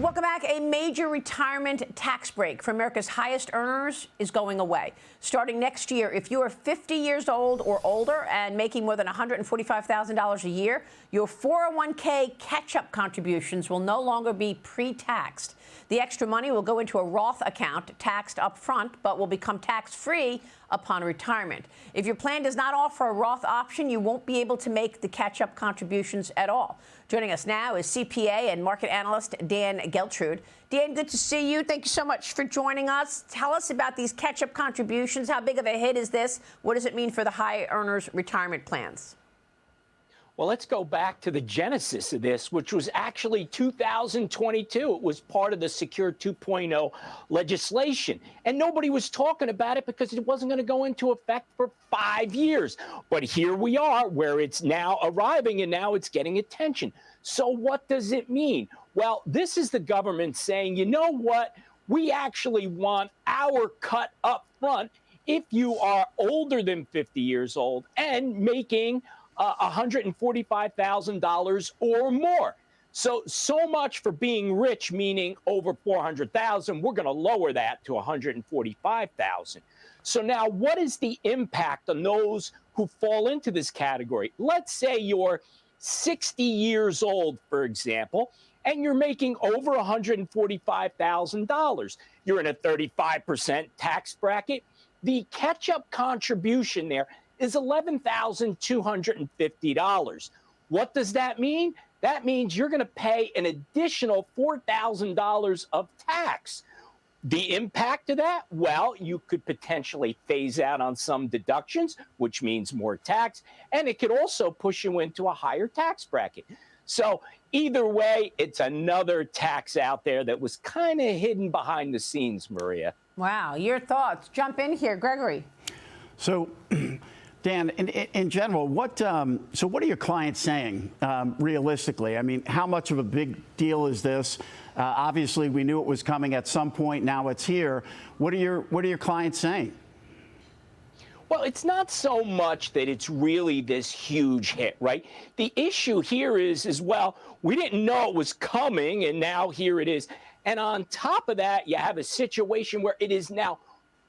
Welcome back. A major retirement tax break for America's highest earners is going away. Starting next year, if you are 50 years old or older and making more than $145,000 a year, your 401k catch-up contributions will no longer be pre-taxed. The extra money will go into a Roth account, taxed up front, but will become tax-free upon retirement. If your plan does not offer a Roth option, you won't be able to make the catch-up contributions at all. Joining us now is CPA and market analyst Dan Geltrude. Dan, good to see you. Thank you so much for joining us. Tell us about these catch-up contributions. How big of a hit is this? What does it mean for the high earners' retirement plans? Well, let's go back to the genesis of this, which was actually 2022. It was part of the Secure 2.0 legislation. And nobody was talking about it because it wasn't going to go into effect for 5 years. But here we are, where it's now arriving, and now it's getting attention. So what does it mean? Well, this is the government saying, you know what? We actually want our cut up front if you are older than 50 years old and making $145,000 or more. So much for being rich, meaning over 400,000. We're going to lower that to 145,000. So now what is the impact on those who fall into this category? Let's say you're 60 years old, for example, and you're making over $145,000. You're in a 35% tax bracket. The catch-up contribution there is $11,250. What does that mean? That means you're going to pay an additional $4,000 of tax. The impact of that? Well, you could potentially phase out on some deductions, which means more tax, and it could also push you into a higher tax bracket. So either way, it's another tax out there that was kind of hidden behind the scenes, Maria. Wow. Your thoughts? Jump in here, Gregory. So, Dan, in general, what are your clients saying realistically? I mean, how much of a big deal is this? Obviously, we knew it was coming at some point. Now it's here. What are your clients saying? Well, it's not so much that it's really this huge hit, right? The issue here is well, we didn't know it was coming, and now here it is. And on top of that, you have a situation where it is now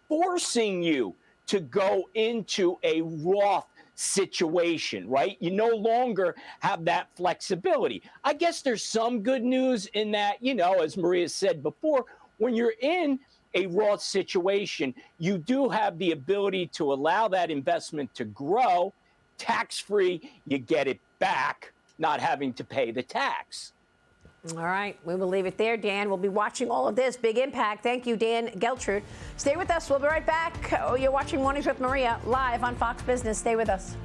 forcing you to go into a Roth situation, right? You no longer have that flexibility. I guess there's some good news in that, as Maria said before, when you're in a Roth situation, you do have the ability to allow that investment to grow tax-free. You get it back, not having to pay the tax. All right, we will leave it there, Dan. We'll be watching all of this. Big impact. Thank you, Dan Geltrude. Stay with us. We'll be right back. You're watching Mornings with Maria live on Fox Business. Stay with us.